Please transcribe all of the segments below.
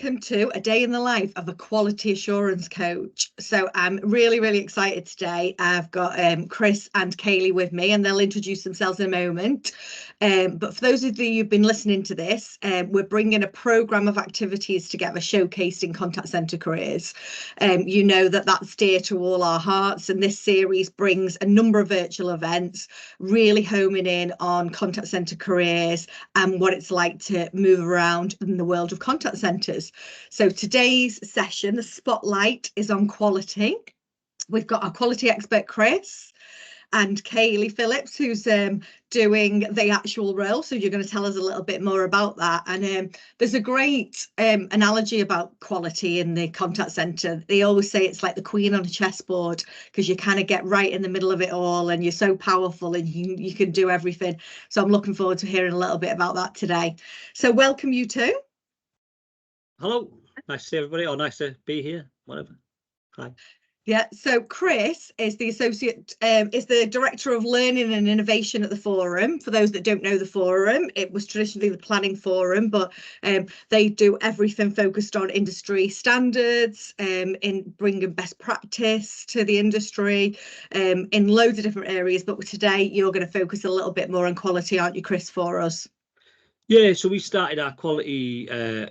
welcome to a day in the life of a quality assurance coach. So I'm really excited today. I've got Chris and Kayleigh with me, and they'll introduce themselves in a moment. But for those of you who've been listening to this, we're bringing a programme of activities together showcasing contact centre careers. You know that's dear to all our hearts, and this series brings a number of virtual events, really homing in on contact centre careers and what it's like to move around in the world of contact centres. So today's session, the spotlight is on quality. We've got our quality expert, Chris, and Kayleigh Phillips, who's doing the actual role. So you're going to tell us a little bit more about that. And there's a great analogy about quality in the contact centre. They always say it's like the queen on a chessboard, because you kind of get right in the middle of it all, and you're so powerful and you can do everything. So I'm looking forward to hearing a little bit about that today. So welcome, you two. Hello, nice to see everybody, or nice to be here, whatever. Hi. Yeah, so Chris is the Director of Learning and Innovation at the Forum. For those that don't know the Forum, it was traditionally the planning forum, but they do everything focused on industry standards, in bringing best practice to the industry, in loads of different areas. But today you're going to focus a little bit more on quality, aren't you, Chris, for us? Yeah, so we started our quality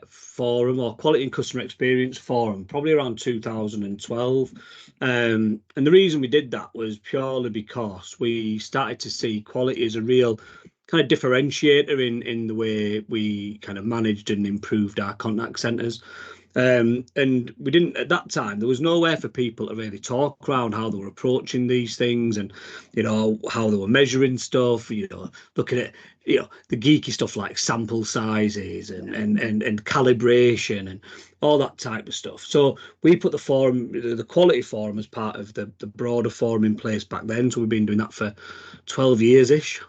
forum, or quality and customer experience forum, probably around 2012. And the reason we did that was purely because we started to see quality as a real kind of differentiator in the way we kind of managed and improved our contact centres. And we didn't, at that time, there was nowhere for people to really talk around how they were approaching these things, and how they were measuring stuff, looking at the geeky stuff like sample sizes and calibration and all that type of stuff. So we put the forum, the quality forum, as part of the broader forum in place back then. So we've been doing that for 12 years-ish.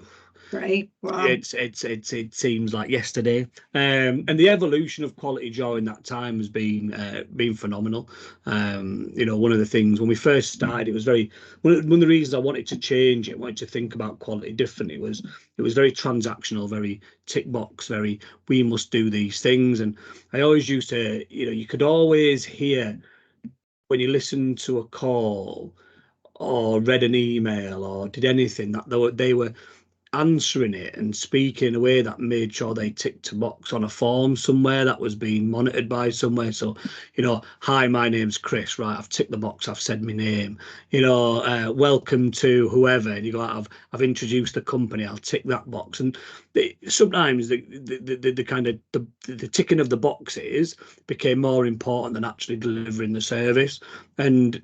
Right. Wow. It seems like yesterday, and the evolution of quality during that time has been phenomenal. One of the things when we first started, it was one of the reasons I wanted to change it, wanted to think about quality differently, was it was very transactional, very tick box, very we must do these things. And I always used to, you could always hear when you listened to a call or read an email or did anything that they were answering it and speaking in a way that made sure they ticked a box on a form somewhere that was being monitored by somewhere. So, hi, my name's Chris, right? I've ticked the box, I've said my name, welcome to whoever, and you go, I've introduced the company, I'll tick that box. And sometimes the kind of the ticking of the boxes became more important than actually delivering the service. And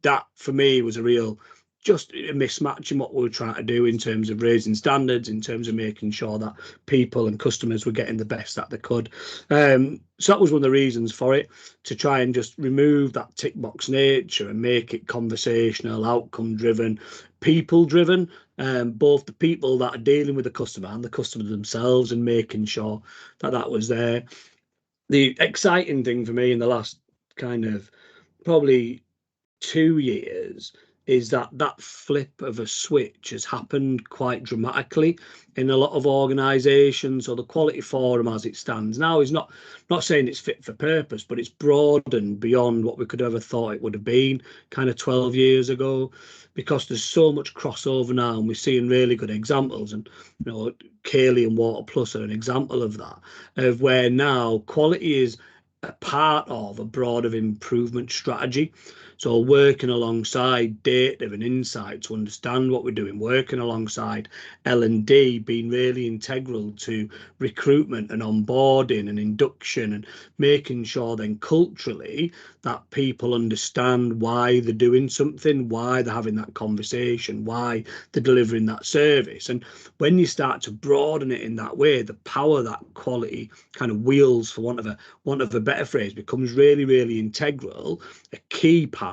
that for me was a real just a mismatch in what we were trying to do in terms of raising standards, in terms of making sure that people and customers were getting the best that they could. So that was one of the reasons for it, to try and just remove that tick box nature and make it conversational, outcome driven, people driven, both the people that are dealing with the customer and the customer themselves, and making sure that was there. The exciting thing for me in the last kind of probably 2 years is that flip of a switch has happened quite dramatically in a lot of organisations. So the quality forum as it stands now is not saying it's fit for purpose, but it's broadened beyond what we could ever thought it would have been kind of 12 years ago, because there's so much crossover now, and we're seeing really good examples. And Kayleigh and Waterplus are an example of that, of where now quality is a part of a broader improvement strategy. So working alongside data and insight to understand what we're doing, working alongside L&D, being really integral to recruitment and onboarding and induction, and making sure then culturally that people understand why they're doing something, why they're having that conversation, why they're delivering that service. And when you start to broaden it in that way, the power that quality kind of wields, for want of a better phrase, becomes really, really integral, a key part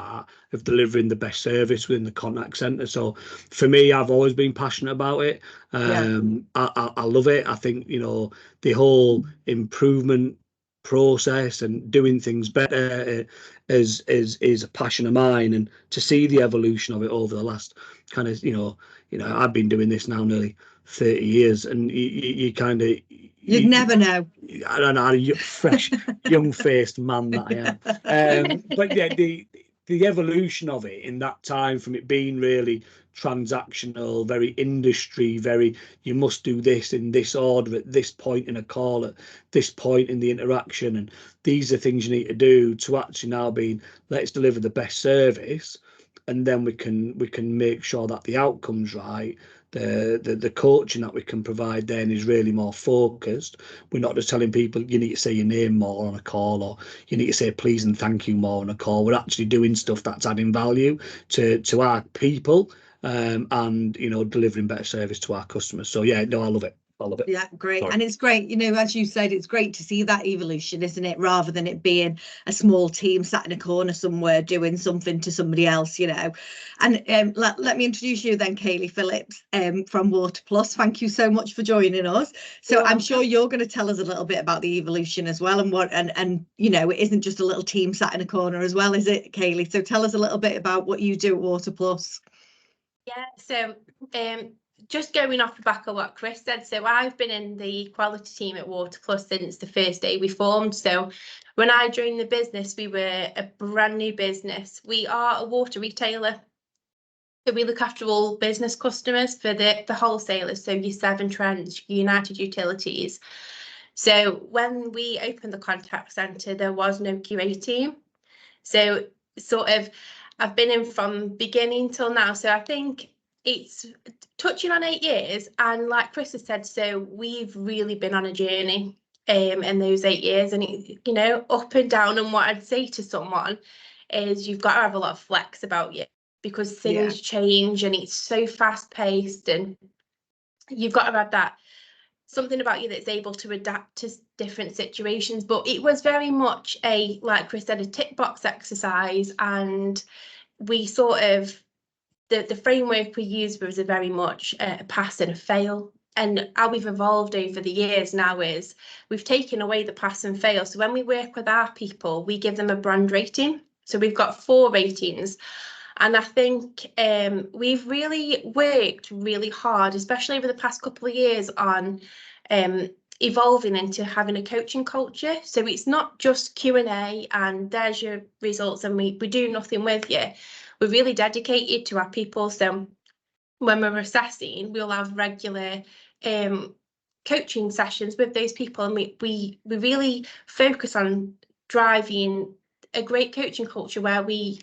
of delivering the best service within the contact centre. So for me, I've always been passionate about it. I love it. I think the whole improvement process and doing things better is a passion of mine, and to see the evolution of it over the last I've been doing this now nearly 30 years, and you kind of You'd never know. I don't know, fresh, young-faced man that I am. But yeah, the evolution of it in that time, from it being really transactional, very industry, very, you must do this in this order at this point in a call, at this point in the interaction, and these are things you need to do, to actually now being, let's deliver the best service, and then we can make sure that the outcome's right. The coaching that we can provide then is really more focused. We're not just telling people you need to say your name more on a call, or you need to say please and thank you more on a call. We're actually doing stuff that's adding value to our people, and delivering better service to our customers. So yeah, no, I love it. I love it. Yeah, great. Sorry. And it's great, as you said, it's great to see that evolution, isn't it? Rather than it being a small team sat in a corner somewhere doing something to somebody else, And let me introduce you then, Kayleigh Phillips, from Waterplus. Thank you so much for joining us. So I'm sure you're going to tell us a little bit about the evolution as well, and it isn't just a little team sat in a corner as well, is it, Kayleigh? So tell us a little bit about what you do at Waterplus. Yeah, so just going off the back of what Chris said, so I've been in the quality team at Waterplus since the first day we formed. So when I joined the business, we were a brand new business. We are a water retailer. So we look after all business customers for the wholesalers, so your Severn Trent, United Utilities. So when we opened the contact centre, there was no QA team. So sort of, I've been in from beginning till now. So I think it's touching on 8 years. And like Chris has said, so we've really been on a journey in those 8 years, and up and down. And what I'd say to someone is you've got to have a lot of flex about you, because things change and it's so fast paced, and you've got to have that something about you that's able to adapt to different situations. But it was very much like Chris said, a tick box exercise, and we sort of, the framework we used was a very much a pass and a fail. And how we've evolved over the years now is we've taken away the pass and fail. So when we work with our people, we give them a brand rating. So we've got 4 ratings. And I think we've really worked really hard, especially over the past couple of years, on evolving into having a coaching culture. So it's not just Q&A and there's your results and we do nothing with you. We're really dedicated to our people. So when we're assessing, we'll have regular coaching sessions with those people, and we really focus on driving a great coaching culture where we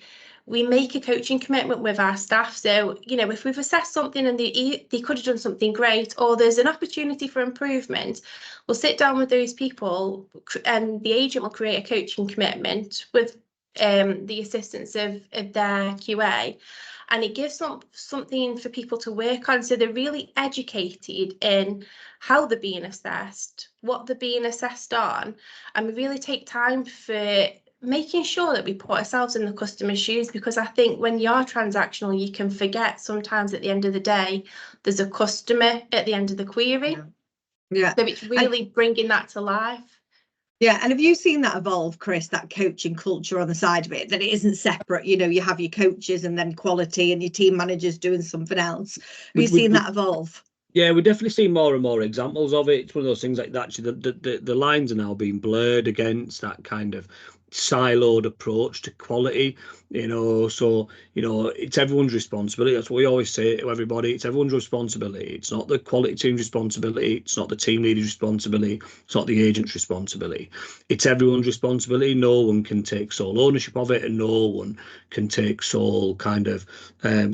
make a coaching commitment with our staff. So, if we've assessed something and they could have done something great, or there's an opportunity for improvement, we'll sit down with those people, and the agent will create a coaching commitment with the assistance of their QA, and it gives them something for people to work on. So they're really educated in how they're being assessed, what they're being assessed on, and we really take time for making sure that we put ourselves in the customer's shoes, because I think when you are transactional, you can forget sometimes at the end of the day, there's a customer at the end of the query. Yeah. So it's really bringing that to life. Yeah, and have you seen that evolve, Chris, that coaching culture on the side of it, that it isn't separate? You have your coaches and then quality and your team managers doing something else. Have you seen that evolve? Yeah, we definitely see more and more examples of it. It's one of those things like that. Actually, the lines are now being blurred against that kind of siloed approach to quality, so it's everyone's responsibility. That's what we always say to everybody. It's everyone's responsibility. It's not the quality team's responsibility. It's not the team leader's responsibility. It's not the agent's responsibility. It's everyone's responsibility. No one can take sole ownership of it, and no one can take sole kind of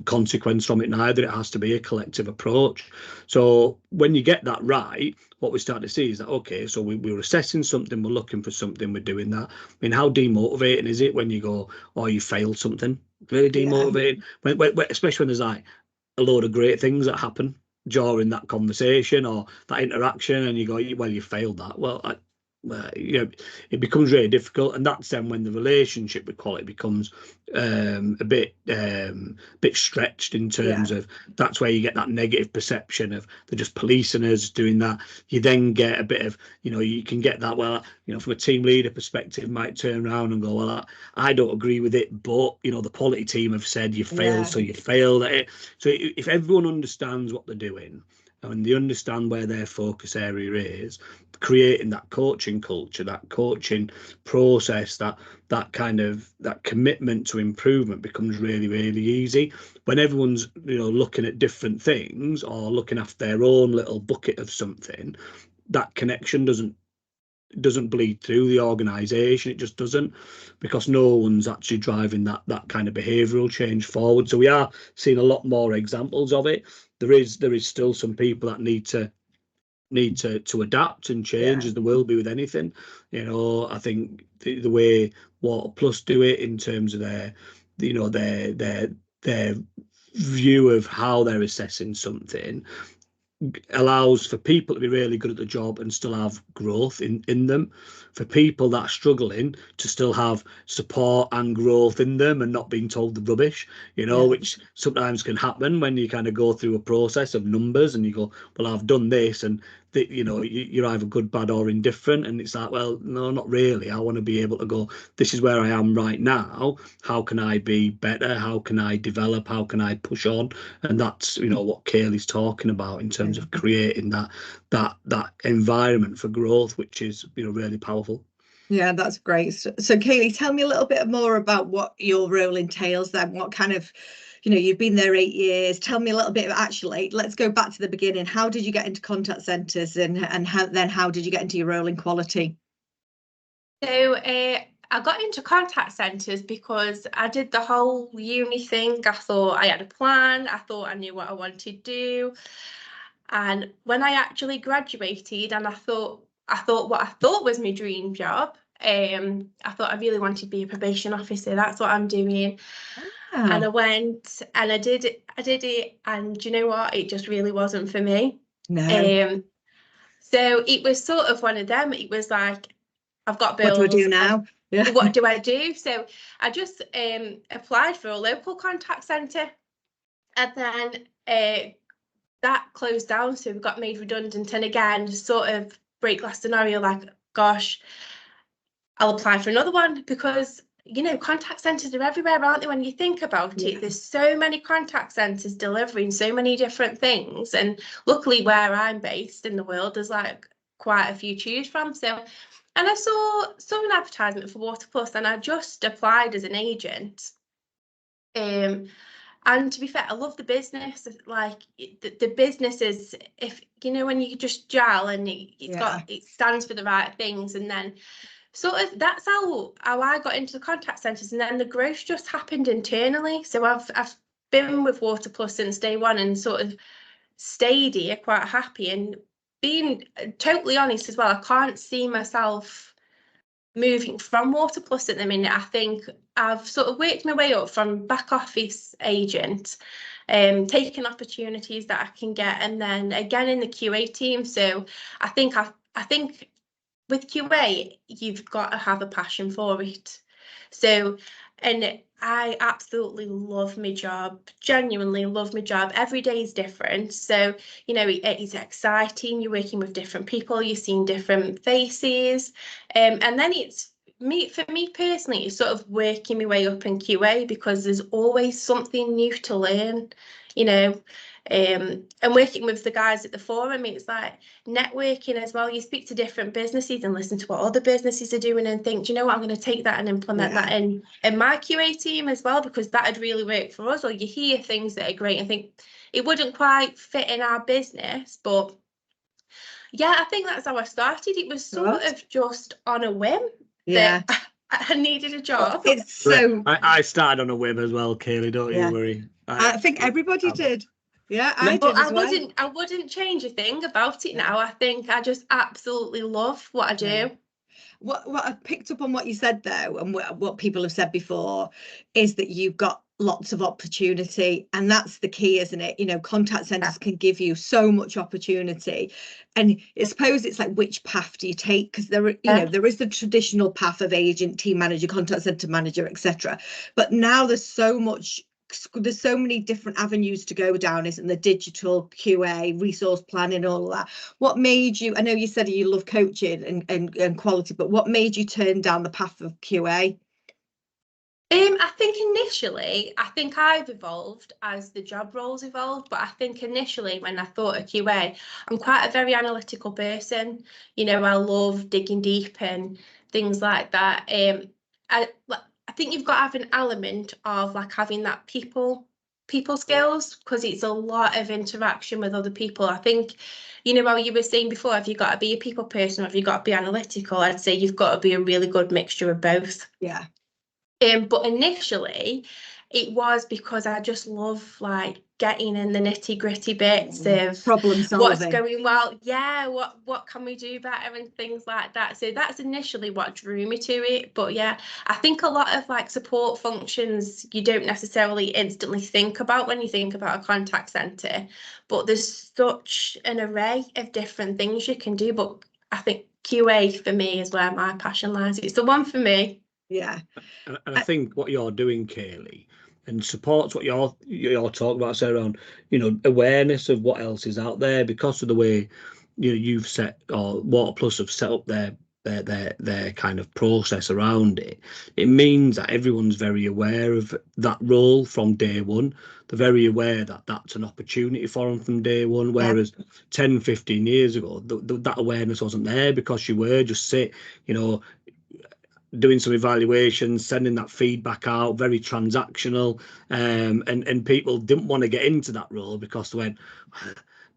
consequence from it neither. It has to be a collective approach. So when you get that right, what we start to see is that, okay, so we're assessing something, we're looking for something, we're doing that. I mean, how demotivating is it when you go, oh, you failed something? Really demotivating, when, especially when there's like a load of great things that happen during that conversation or that interaction, and you go, well, you failed that. Well, it becomes really difficult, and that's then when the relationship with quality becomes a bit stretched in terms of, that's where you get that negative perception of they're just policing us doing that. You then get a bit of, you can get that, well, from a team leader perspective, might turn around and go, well, I don't agree with it, but the quality team have said you failed, so you failed at it. So if everyone understands what they're doing, and they understand where their focus area is, creating that coaching culture, that coaching process, that kind of that commitment to improvement becomes really, really easy. When everyone's, you know, looking at different things or looking after their own little bucket of something, that connection doesn't bleed through the organization. It just doesn't, because no one's actually driving that kind of behavioral change forward. So we are seeing a lot more examples of it. There is still some people that need to adapt and change, as there will be with anything. You know, I think the way Waterplus do it in terms of their view of how they're assessing something allows for people to be really good at the job and still have growth in them, for people that are struggling to still have support and growth in them and not being told the rubbish, you know, which sometimes can happen when you kind of go through a process of numbers and you go, well, I've done this, and you know, you're either good, bad or indifferent, and it's like, well, no, not really. I want to be able to go, this is where I am right now, how can I be better, how can I develop, how can I push on? And that's, you know, what Kayleigh's talking about in terms of creating that environment for growth, which is, you know, really powerful. Yeah, that's great. So Kayleigh, tell me a little bit more about what your role entails then. What kind of, you know, you've been there 8 years. Tell me a little bit, actually, let's go back to the beginning. How did you get into contact centres, and how did you get into your role in quality? So I got into contact centres because I did the whole uni thing. I thought I had a plan. I thought I knew what I wanted to do. And when I actually graduated, and I thought what I thought was my dream job, I thought I really wanted to be a probation officer. That's what I'm doing. And I went and I did it, and do you know what? It just really wasn't for me. No. So it was sort of one of them. It was like, I've got bills. What do I do now? Yeah. What do I do? So I just applied for a local contact centre, and then that closed down, so we got made redundant. And again, sort of break glass scenario, like, gosh, I'll apply for another one, because, you know, contact centres are everywhere, aren't they? When you think about it, there's so many contact centres delivering so many different things. And luckily where I'm based in the world, there's like quite a few to choose from. So, and I saw an advertisement for Waterplus, and I just applied as an agent. And to be fair, I love the business. Like the business is, if you know, when you just gel and it stands for the right things. And then sort of that's how I got into the contact centres, and then the growth just happened internally. So I've been with Waterplus since day one, and sort of stayed here quite happy. And being totally honest as well, I can't see myself moving from Waterplus at the minute. I think I've sort of worked my way up from back office agent, taking opportunities that I can get, and then again in the QA team. So I think with QA, you've got to have a passion for it. So, and I absolutely love my job, genuinely love my job. Every day is different. So, you know, it's exciting. You're working with different people, you're seeing different faces. And then for me personally, it's sort of working my way up in QA, because there's always something new to learn, you know. And working with the guys at the forum, it's like networking as well. You speak to different businesses and listen to what other businesses are doing, and think, do you know what, I'm going to take that and implement that in my QA team as well, because that would really work for us. Or you hear things that are great and think it wouldn't quite fit in our business. But yeah, I think that's how I started. It was sort of just on a whim that I needed a job. It's so. I started on a whim as well, Kayleigh. Don't you worry. I think everybody did. Yeah, I did as well. I wouldn't change a thing about it now. I think I just absolutely love what I do. What I picked up on what you said though, and what people have said before, is that you've got lots of opportunity, and that's the key, isn't it? You know, contact centres can give you so much opportunity, and I suppose it's like, which path do you take? Because there is the traditional path of agent, team manager, contact centre manager, etc. But now there's so many different avenues to go down, isn't there? Digital, QA, resource planning, all of that. What made you, I know you said you love coaching and quality, but what made you turn down the path of QA? I think initially, I think I've evolved as the job roles evolved, but I think initially when I thought of QA, I'm quite a very analytical person. You know, I love digging deep and things like that. I think you've got to have an element of like having that people skills, because it's a lot of interaction with other people. I think, you know, while you were saying before, have you got to be a people person or have you got to be analytical? I'd say you've got to be a really good mixture of both. Yeah. But initially, it was because I just love like getting in the nitty gritty bits of problem solving. what's going well. Yeah, what can we do better and things like that. So that's initially what drew me to it. But yeah, I think a lot of like support functions you don't necessarily instantly think about when you think about a contact centre. But there's such an array of different things you can do. But I think QA for me is where my passion lies. It's the one for me. Yeah. And I think what you're doing, Kayleigh, and supports what you're talking about, so around, you know, awareness of what else is out there, because of the way, you know, you've set, or Waterplus have set up their kind of process around it. It means that everyone's very aware of that role from day one. They're very aware that that's an opportunity for them from day one, whereas 10, 15 years ago, that awareness wasn't there, because you were just you know, doing some evaluations, sending that feedback out, very transactional, and people didn't want to get into that role because they went,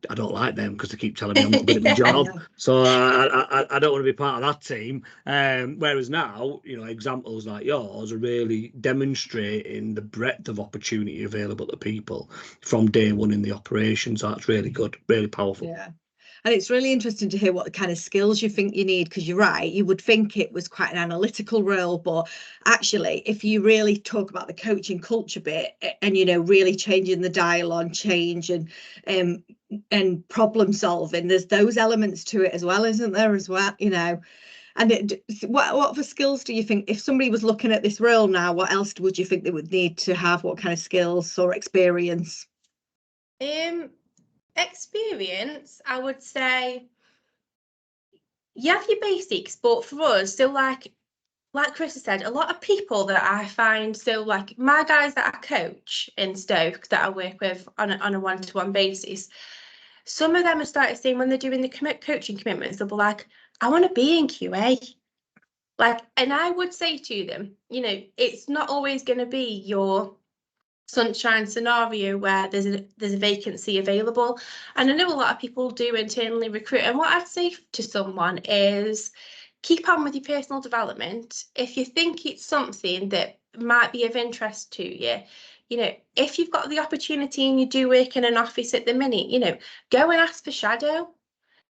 I don't like them because they keep telling me I'm not good at my job, so I don't want to be part of that team. Whereas now, you know, examples like yours are really demonstrating the breadth of opportunity available to people from day one in the operation. So that's really good, really powerful. Yeah. And it's really interesting to hear what kind of skills you think you need, because you're right, you would think it was quite an analytical role, but actually if you really talk about the coaching culture bit and, you know, really changing the dialogue, change and problem solving, there's those elements to it as well, isn't there, as well, you know? And what other skills do you think, if somebody was looking at this role now, what else would you think they would need to have? What kind of skills or experience? Experience, I would say you have your basics, but for us, so like Chris has said, a lot of people that I find, so like my guys that I coach in Stoke that I work with on a one-to-one basis, some of them have started saying when they're doing the coaching commitments, they'll be like, I want to be in QA. Like, and I would say to them, you know, it's not always going to be your sunshine scenario where there's a vacancy available. And I know a lot of people do internally recruit. And what I'd say to someone is keep on with your personal development. If you think it's something that might be of interest to you, you know, if you've got the opportunity and you do work in an office at the minute, you know, go and ask for shadow.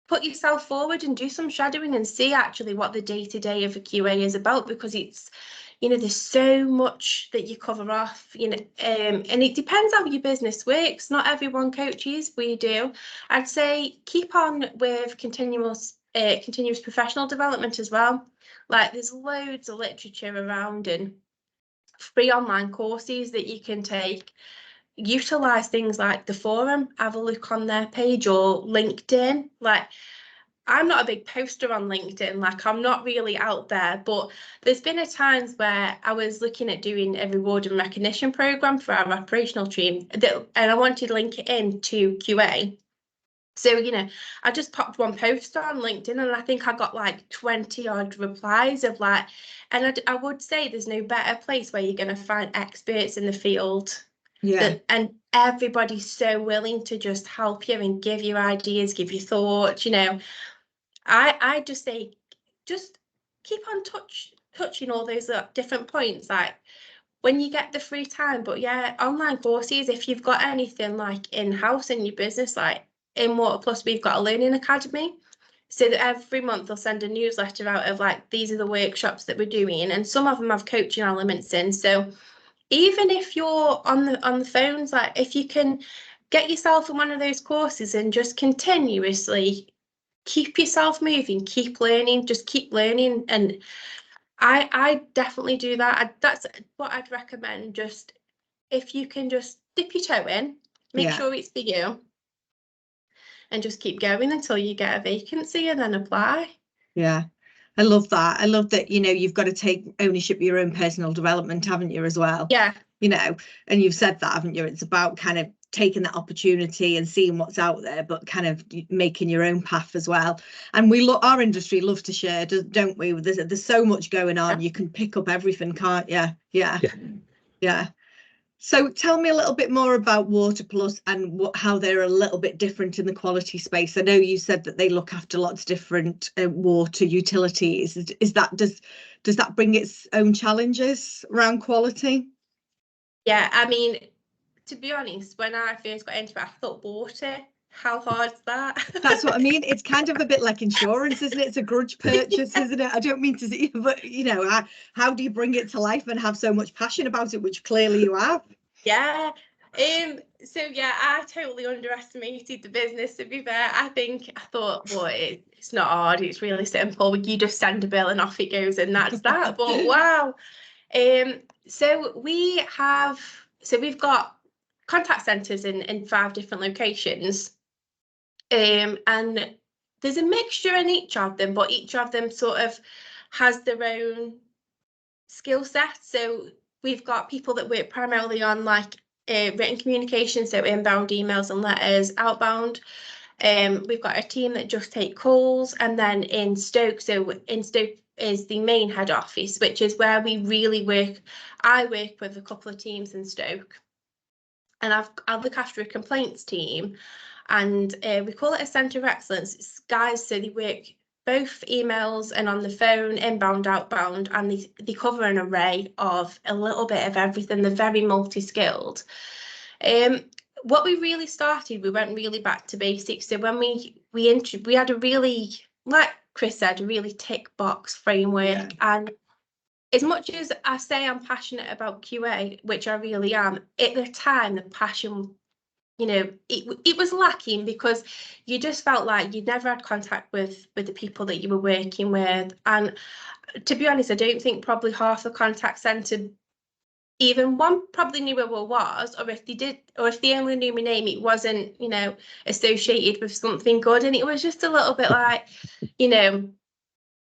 Put yourself forward and do some shadowing and see actually what the day-to-day of a QA is about, because it's, you know, there's so much that you cover off, you know, and it depends how your business works. Not everyone coaches, we do. I'd say keep on with continuous professional development as well. Like there's loads of literature around and free online courses that you can take. Utilize things like the forum, have a look on their page, or LinkedIn. Like, I'm not a big poster on LinkedIn, like I'm not really out there, but there's been a times where I was looking at doing a reward and recognition program for our operational team and I wanted to link it in to QA. So, you know, I just popped one poster on LinkedIn and I think I got like 20 odd replies of like, and I would say there's no better place where you're going to find experts in the field. Yeah. And everybody's so willing to just help you and give you ideas, give you thoughts, you know. I just say, just keep on touching all those different points, like when you get the free time. But yeah, online courses, if you've got anything like in-house in your business, like in Waterplus, we've got a learning academy. So that every month they'll send a newsletter out of like, these are the workshops that we're doing. And some of them have coaching elements in. So even if you're on the phones, like if you can get yourself in one of those courses and just continuously keep yourself moving, keep learning, just keep learning. And I definitely do that. That's what I'd recommend. Just if you can just dip your toe in, make sure it's for you, and just keep going until you get a vacancy and then apply. Yeah. I love that. I love that, you know, you've got to take ownership of your own personal development, haven't you, as well? Yeah. You know, and you've said that, haven't you? It's about kind of taking that opportunity and seeing what's out there, but kind of making your own path as well. And our industry loves to share, don't we? There's so much going on. You can pick up everything, can't you? Yeah. So tell me a little bit more about Waterplus and how they're a little bit different in the quality space. I know you said that they look after lots of different water utilities. Does that bring its own challenges around quality? Yeah, I mean, to be honest, when I first got into it, I thought, water, how hard is that? That's what I mean. It's kind of a bit like insurance, isn't it? It's a grudge purchase, isn't it? I don't mean to say, but you know, how do you bring it to life and have so much passion about it, which clearly you have? Yeah. So yeah, I totally underestimated the business, to be fair. I thought, well, it's not hard, it's really simple. You just send a bill and off it goes, and that's that. But wow. So we've got contact centres in 5 different locations. And there's a mixture in each of them, but each of them sort of has their own skill set. So we've got people that work primarily on like written communication, so inbound emails and letters, outbound. We've got a team that just take calls, and then in Stoke is the main head office, which is where we really work. I work with a couple of teams in Stoke, and I look after a complaints team, and we call it a centre of excellence. It's guys, so they work both emails and on the phone, inbound, outbound, and they cover an array of a little bit of everything. They're very multi-skilled. What we really started, we went really back to basics. So when we had a really, like Chris said, a really tick box framework. And as much as I say I'm passionate about QA, which I really am, at the time, the passion, you know, it was lacking, because you just felt like you never had contact with the people that you were working with. And to be honest, I don't think probably half the contact centre, even one, probably knew who I was, or if they did, or if they only knew my name, it wasn't, you know, associated with something good. And it was just a little bit like, you know.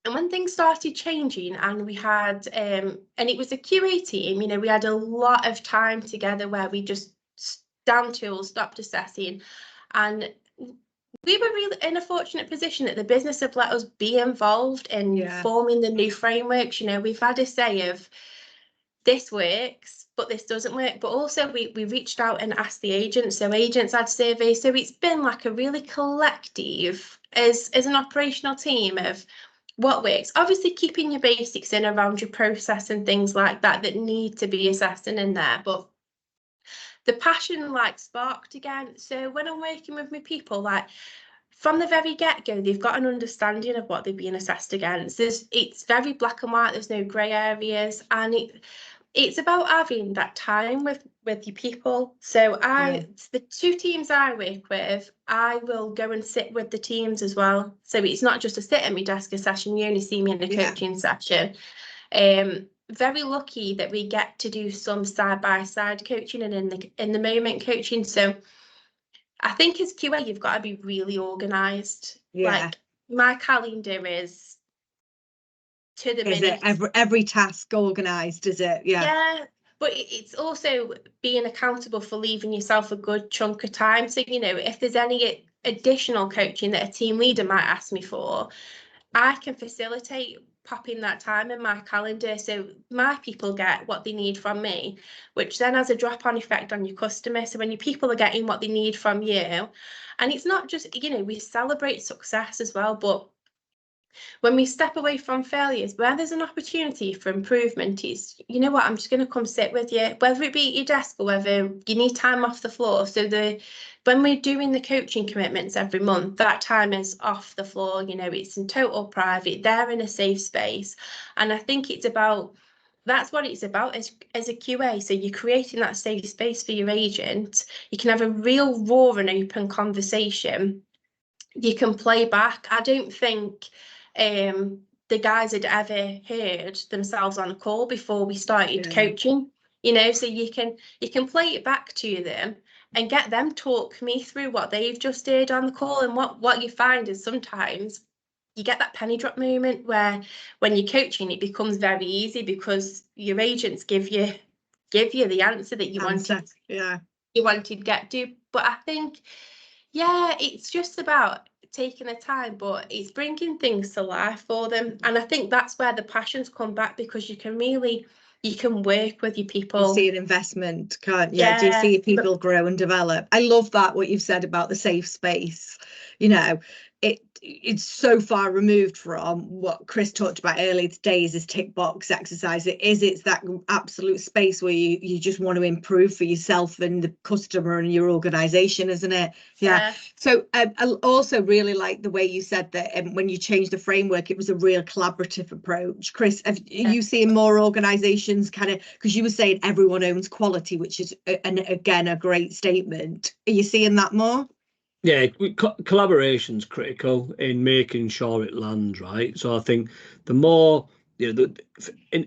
And when things started changing, and we had and it was a QA team, you know, we had a lot of time together where we just down tools, stopped assessing, and we were really in a fortunate position that the business have let us be involved in forming the new frameworks. You know, we've had a say of this works, but this doesn't work. But also we reached out and asked the agents, so agents had surveys. So it's been like a really collective as an operational team of what works. Obviously keeping your basics in around your process and things like that need to be assessed and in there, but the passion like sparked again. So when I'm working with my people, like from the very get-go, they've got an understanding of what they're being assessed against. It's very black and white, there's no grey areas, and it's about having that time with your people. So the 2 teams I work with, I will go and sit with the teams as well. So it's not just a sit at my desk a session, you only see me in a coaching session. Very lucky that we get to do some side-by-side coaching and in the moment coaching. So I think as QA, you've got to be really organised. Like my calendar is to the minute. Is it every task organised, is it? Yeah, but it's also being accountable for leaving yourself a good chunk of time. So, you know, if there's any additional coaching that a team leader might ask me for, I can facilitate popping that time in my calendar, so my people get what they need from me, which then has a drop-on effect on your customer. So when your people are getting what they need from you, and it's not just, you know, we celebrate success as well, but when we step away from failures, where there's an opportunity for improvement, is, you know what, I'm just going to come sit with you, whether it be at your desk or whether you need time off the floor. So when we're doing the coaching commitments every month, that time is off the floor, you know, it's in total private, they're in a safe space. And I think that's what it's about as a QA. So you're creating that safe space for your agent. You can have a real raw and open conversation. You can play back. I don't think the guys had ever heard themselves on a call before we started coaching, you know, so you can play it back to them and get them talk me through what they've just heard on the call. And what you find is sometimes you get that penny drop moment where when you're coaching, it becomes very easy because your agents give you the answer that you wanted. Yeah. You wanted to get to. But I think, yeah, it's just about taking the time, but it's bringing things to life for them. And I think that's where the passions come back, because you can work with your people. You see an investment, can't you? Yeah. Do you see people grow and develop? I love that, what you've said about the safe space. You know, it's so far removed from what Chris talked about earlier today, is this tick box exercise. It's that absolute space where you just want to improve for yourself and the customer and your organization, isn't it? Yeah. So I also really like the way you said that when you changed the framework, it was a real collaborative approach. Chris, have you seen more organizations kind of, because you were saying everyone owns quality, which is again a great statement. Are you seeing that more? Yeah, collaboration's critical in making sure it lands right. So I think the more,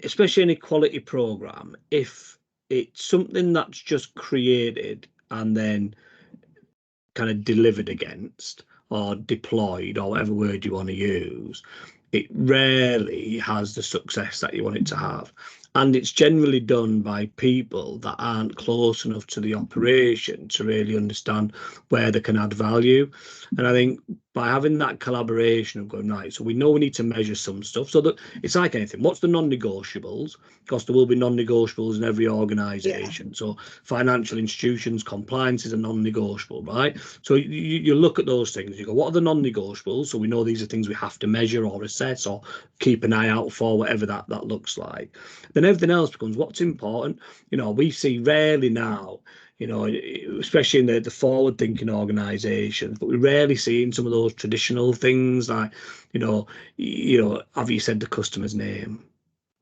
especially in a quality program, if it's something that's just created and then kind of delivered against or deployed or whatever word you want to use, it rarely has the success that you want it to have. And it's generally done by people that aren't close enough to the operation to really understand where they can add value. And I think by having that collaboration of going, right, so we know we need to measure some stuff. So that it's like anything. What's the non-negotiables? Because there will be non-negotiables in every organisation. Yeah. So financial institutions, compliance is a non-negotiable, right? So you look at those things. You go, what are the non-negotiables? So we know these are things we have to measure or assess or keep an eye out for, whatever that looks like. Then everything else becomes what's important. We see rarely now, especially in the forward-thinking organisations, but we rarely see in some of those traditional things like, have you said the customer's name?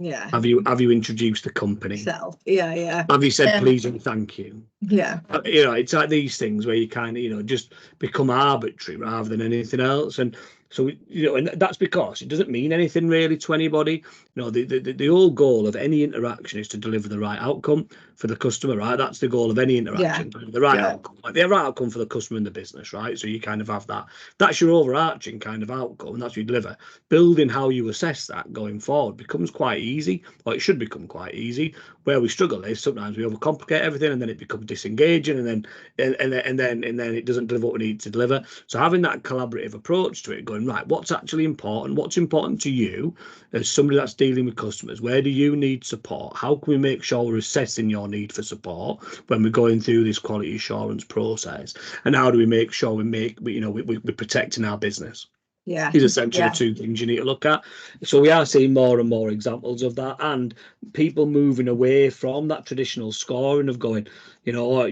Yeah. Have you introduced the company? Self. Yeah. Have you said please and thank you? Yeah. It's like these things where you kind of, just become arbitrary rather than anything else. And so, and that's because it doesn't mean anything really to anybody. The whole goal of any interaction is to deliver the right outcome for the customer, right? That's the goal of any interaction, the right outcome, like the right outcome for the customer and the business, right? So you kind of have that. That's your overarching kind of outcome, and that's what you deliver. Building how you assess that going forward becomes quite easy, or it should become quite easy. Where we struggle is sometimes we overcomplicate everything, and then it becomes disengaging, and then it doesn't deliver what we need to deliver. So having that collaborative approach to it, going right, what's actually important? What's important to you as somebody that's dealing with customers? Where do you need support? How can we make sure we're assessing your need for support when we're going through this quality assurance process? And how do we make sure we're protecting our business? Yeah, is essentially the two things you need to look at. So we are seeing more and more examples of that, and people moving away from that traditional scoring of going, what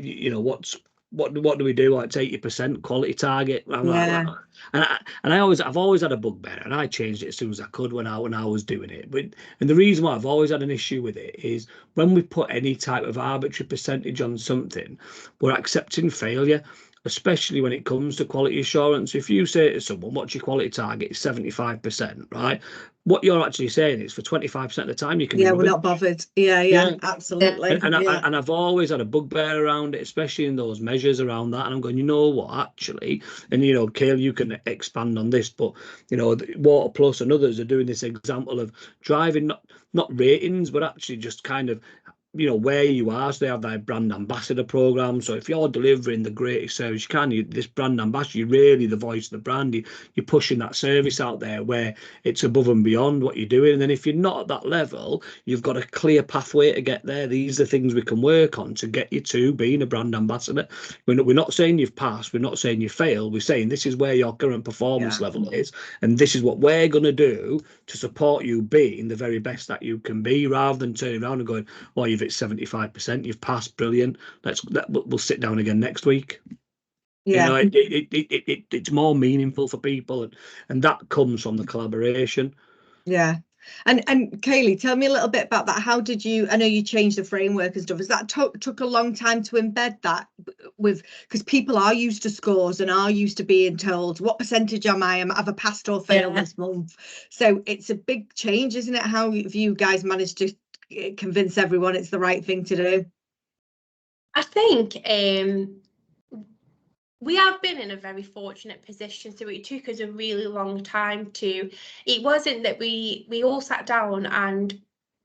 do we do? Like it's 80% quality target. And I've always had a bugbear, and I changed it as soon as I could when I was doing it. And the reason why I've always had an issue with it is when we put any type of arbitrary percentage on something, we're accepting failure. Especially when it comes to quality assurance. If you say to someone, what's your quality target? Is 75%, right? What you're actually saying is for 25% of the time you can be we're not bothered. Yeah, absolutely. And I've always had a bugbear around it, especially in those measures around that. And I'm going, you know what, actually, and Kayleigh, you can expand on this, but Waterplus and others are doing this example of driving not ratings, but actually just kind of where you are. So they have their brand ambassador program. So if you're delivering the greatest service you can, this brand ambassador, you're really the voice of the brand. You're pushing that service out there where it's above and beyond what you're doing. And then if you're not at that level, you've got a clear pathway to get there. These are things we can work on to get you to being a brand ambassador. We're not saying you've passed. We're not saying you failed. We're saying this is where your current performance level is, and this is what we're going to do to support you being the very best that you can be, rather than turning around and going, well, you've hit 75%, you've passed, brilliant. We'll sit down again next week. Yeah, it's more meaningful for people, and that comes from the collaboration. Yeah. And Kayleigh, tell me a little bit about that. How did you? I know you changed the framework and stuff. Has that took a long time to embed that because people are used to scores and are used to being told what percentage am I? Have I passed or failed this month? So it's a big change, isn't it? How have you guys managed to convince everyone it's the right thing to do? I think we have been in a very fortunate position, so it took us a really long time to, it wasn't that we all sat down and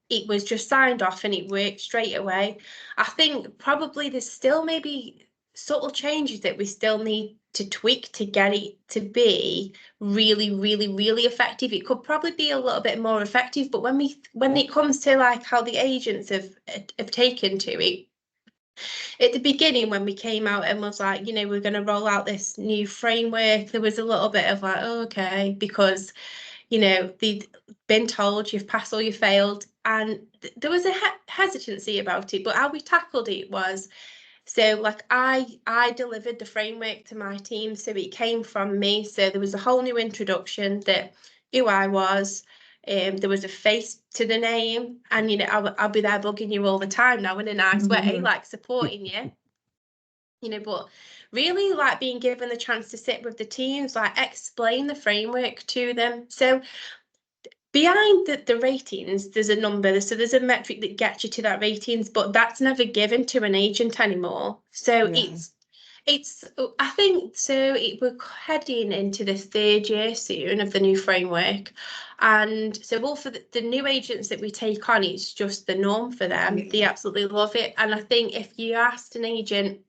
it was just signed off and it worked straight away. I think probably there's still maybe subtle changes that we still need to tweak to get it to be really, really, really effective. It could probably be a little bit more effective, but when it comes to like how the agents have taken to it, at the beginning when we came out and was like, you know, we're going to roll out this new framework, there was a little bit of like, oh, okay, because, you know, they'd been told you've passed or you failed, and there was a hesitancy about it. But how we tackled it was, so like I delivered the framework to my team, so it came from me. So there was a whole new introduction that who I was. There was a face to the name, and you know I'll be there bugging you all the time now in a nice way, like supporting you. You know, but really like being given the chance to sit with the teams, like explain the framework to them. So behind the ratings, there's a number, so there's a metric that gets you to that ratings, but that's never given to an agent anymore. So it's I think so we're heading into the 3rd year soon of the new framework, and so all for the new agents that we take on, it's just the norm for them. They absolutely love it. And I think if you asked an agent,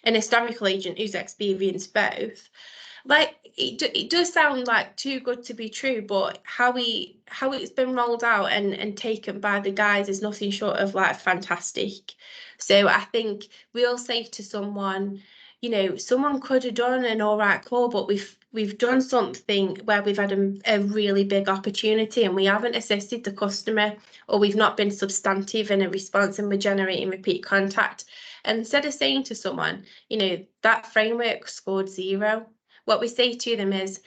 an historical agent who's experienced both, like it does sound like too good to be true, but how it's been rolled out and taken by the guys is nothing short of like fantastic. So I think we'll say to someone, you know, someone could have done an all right call, but we've done something where we've had a really big opportunity and we haven't assisted the customer, or we've not been substantive in a response and we're generating repeat contact. And instead of saying to someone, you know, that framework scored 0, what we say to them is,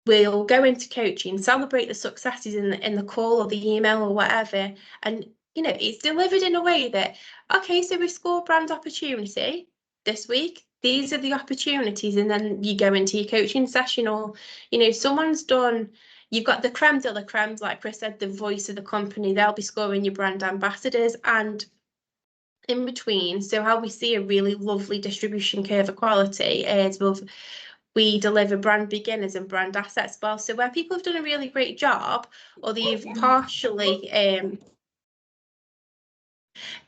we'll go into coaching, celebrate the successes in the call or the email or whatever, and you know it's delivered in a way that, okay, so we score brand opportunity this week, these are the opportunities, and then you go into your coaching session, or you know someone's done, you've got the creme de la creme, like Chris said, the voice of the company, they'll be scoring your brand ambassadors, and in between. So how we see a really lovely distribution curve of quality is we deliver brand beginners and brand assets well. So where people have done a really great job, or they've partially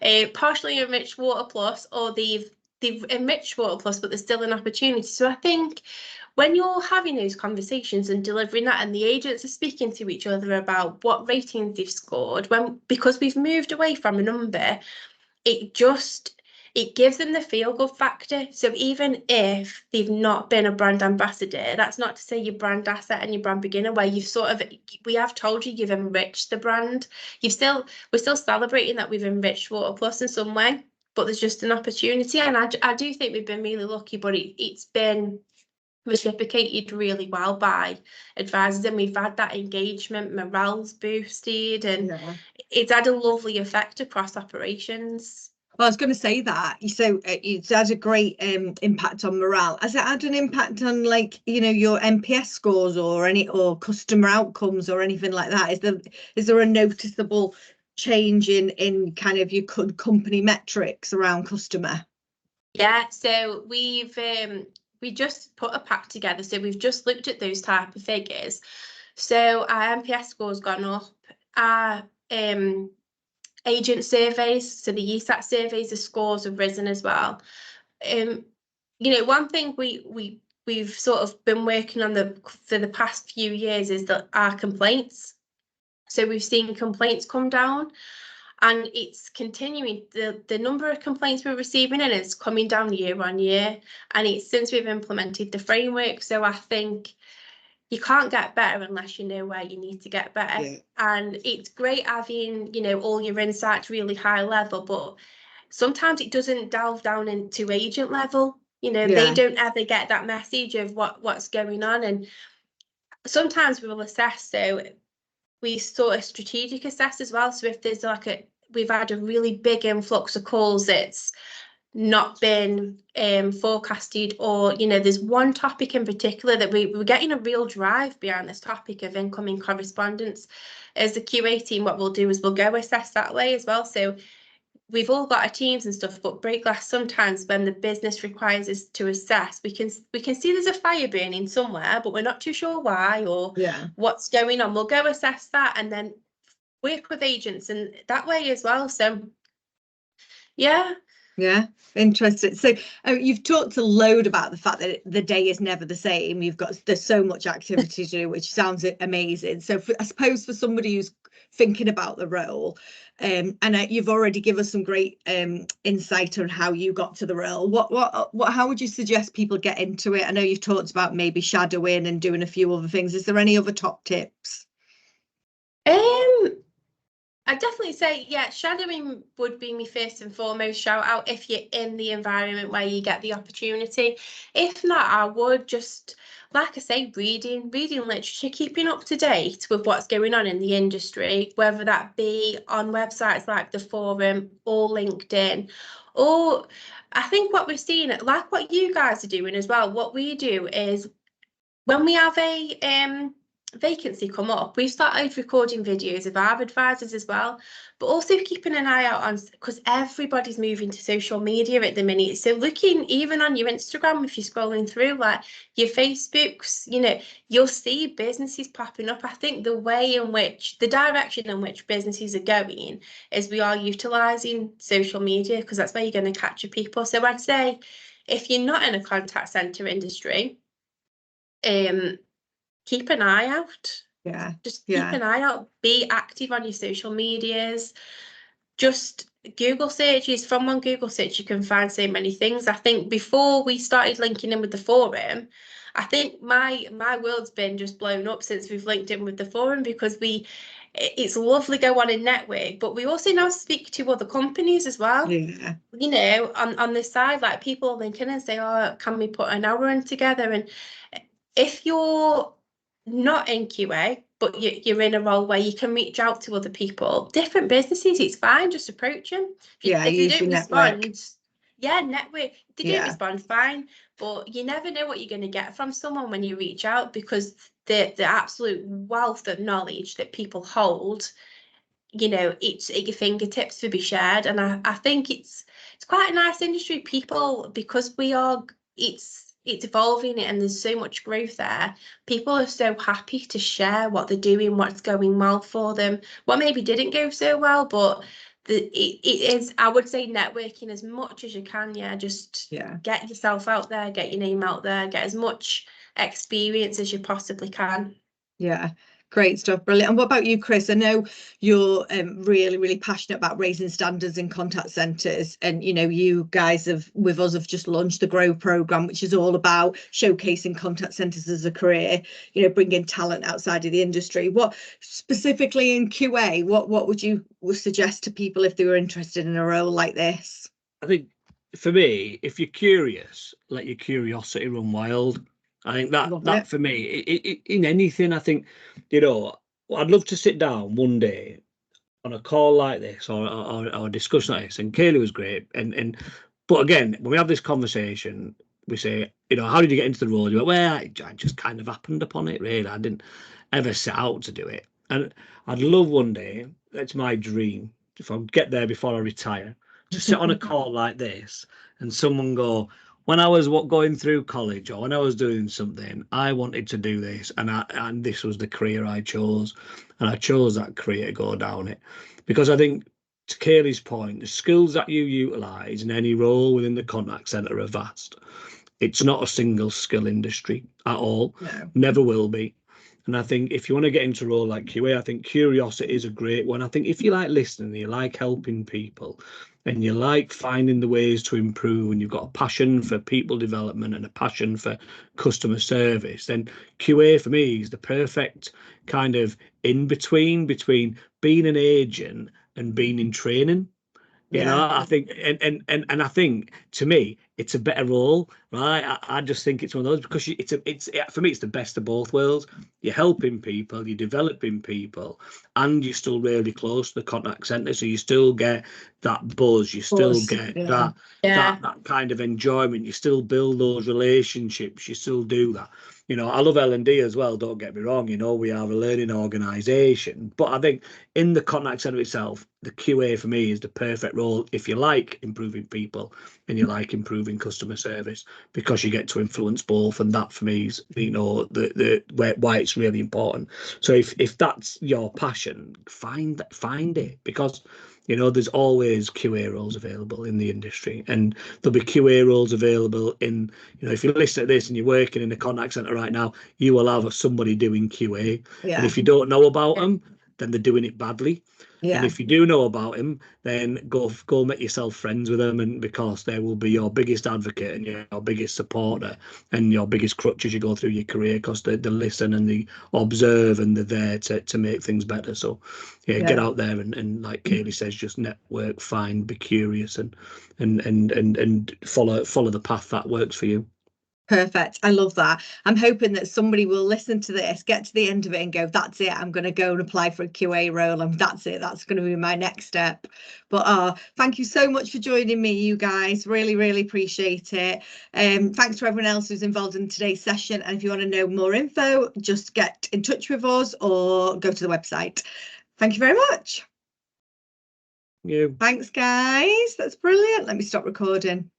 enriched Waterplus, or they've enriched Waterplus, but there's still an opportunity. So I think when you're having those conversations and delivering that, and the agents are speaking to each other about what ratings they've scored, because we've moved away from a number, it gives them the feel-good factor. So even if they've not been a brand ambassador, that's not to say your brand asset and your brand beginner, where you've we have told you you've enriched the brand. We're still celebrating that we've enriched Waterplus in some way, but there's just an opportunity. And I do think we've been really lucky, but it's been reciprocated really well by advisors, and we've had that engagement, morale's boosted, and it's had a lovely effect across operations. Well, I was going to say that. So it's had a great impact on morale. Has it had an impact on, like, you know, your NPS scores or customer outcomes or anything like that? Is there a noticeable change in kind of your company metrics around customer? Yeah, so we just put a pack together. So we've just looked at those type of figures. So our NPS score's gone up. Our agent surveys, so the ESAT surveys, the scores have risen as well. You know, one thing we've sort of been working on for the past few years is that our complaints. So we've seen complaints come down, and it's continuing. The number of complaints we're receiving in is coming down year on year, and it's since we've implemented the framework. So I think you can't get better unless you know where you need to get better. Yeah. And it's great having, you know, all your insights really high level, but sometimes it doesn't delve down into agent level. You know, they don't ever get that message of what's going on. And sometimes we will assess, so we sort of strategic assess as well. So if there's we've had a really big influx of calls that's not been forecasted, or you know there's one topic in particular that we're getting a real drive behind, this topic of incoming correspondence. As the QA team, what we'll do is we'll go assess that way as well. So we've all got our teams and stuff, but break glass, sometimes when the business requires us to assess, we can see there's a fire burning somewhere, but we're not too sure why or what's going on. We'll go assess that and then work with agents and that way as well. So yeah, interesting. So you've talked a load about the fact that the day is never the same. There's so much activity to do, which sounds amazing. So I suppose for somebody who's thinking about the role, and you've already given us some great insight on how you got to the role. How would you suggest people get into it? I know you've talked about maybe shadowing and doing a few other things. Is there any other top tips? I'd definitely say, shadowing would be my first and foremost shout out if you're in the environment where you get the opportunity. If not, I would just, like I say, reading literature, keeping up to date with what's going on in the industry, whether that be on websites like the Forum or LinkedIn. Or I think what we're seeing, like what you guys are doing as well, what we do is when we have a vacancy come up, we've started recording videos of our advisors as well, but also keeping an eye out on, because everybody's moving to social media at the minute, so looking even on your Instagram, if you're scrolling through, like your Facebooks, you'll see businesses popping up. I think the direction in which businesses are going is we are utilising social media, because that's where you're going to capture people. So I'd say if you're not in a contact centre industry, keep an eye out. Keep an eye out. Be active on your social medias. Just Google searches. From one Google search, you can find so many things. I think before we started linking in with the Forum, I think my world's been just blown up since we've linked in with the Forum, because it's lovely go on and network, but we also now speak to other companies as well. On this side, like people link in and say, oh, can we put an hour in together? And if you're not in QA, but you're in a role where you can reach out to other people, different businesses, it's fine, just approach them. If they don't respond, network. If they don't respond, fine. But you never know what you're going to get from someone when you reach out, because the absolute wealth of knowledge that people hold, it's at your fingertips to be shared. And I think it's quite a nice industry. People, because it's evolving and there's so much growth there, people are so happy to share what they're doing, what's going well for them, what maybe didn't go so well, but it is, I would say, networking as much as you can. Just get yourself out there, get your name out there, get as much experience as you possibly can. Great stuff, brilliant. And what about you, Chris? I know you're really, really passionate about raising standards in contact centres, and you guys have just launched the Grow programme, which is all about showcasing contact centres as a career, bringing talent outside of the industry. What specifically in QA, what would you suggest to people if they were interested in a role like this? I think for me, if you're curious, let your curiosity run wild. I think that for me, in anything, I think, I'd love to sit down one day on a call like this or a discussion like this. And Kayleigh was great. But again, when we have this conversation, we say, how did you get into the role? You went, well, I just kind of happened upon it, really. I didn't ever set out to do it. And I'd love one day, it's my dream, if I get there before I retire, to sit on a call like this and someone go, when I was going through college or when I was doing something, I wanted to do this, and this was the career I chose, and I chose that career to go down it. Because I think, to Kayleigh's point, the skills that you utilise in any role within the contact centre are vast. It's not a single skill industry at all, never will be. And I think if you want to get into a role like QA, I think curiosity is a great one. I think if you like listening, you like helping people, and you like finding the ways to improve, and you've got a passion for people development and a passion for customer service, then QA for me is the perfect kind of between being an agent and being in training. I think, and I think, to me, it's a better role, right? I just think it's one of those, because for me, it's the best of both worlds. You're helping people, you're developing people, and you're still really close to the contact centre, so you still get that buzz, you still get that kind of enjoyment, you still build those relationships, you still do that. You know, I love L&D as well, don't get me wrong. You know, we are a learning organisation, but I think in the contact centre itself, the QA for me is the perfect role if you like improving people and you like improving customer service, because you get to influence both, and that for me is, you know, why it's really important. So if that's your passion, find it, because you know there's always QA roles available in the industry, and there'll be QA roles available in, you know, if you listen to this and you're working in a contact center right now, you will have somebody doing QA. Yeah. And if you don't know about them, then they're doing it badly. And Yeah. if you do know about him, then go make yourself friends with them, and because they will be your biggest advocate and your biggest supporter and your biggest crutch as you go through your career, because they listen and they observe and they're there to make things better. So yeah, get out there and like Kayleigh says, just network, find, be curious, and follow the path that works for you. Perfect. I love that. I'm hoping that somebody will listen to this, get to the end of it and go, that's it, I'm going to go and apply for a QA role, and that's it, that's going to be my next step. But thank you so much for joining me, you guys. Really, really appreciate it. Thanks to everyone else who's involved in today's session. And if you want to know more info, just get in touch with us or go to the website. Thank you very much. Yeah. Thanks, guys. That's brilliant. Let me stop recording.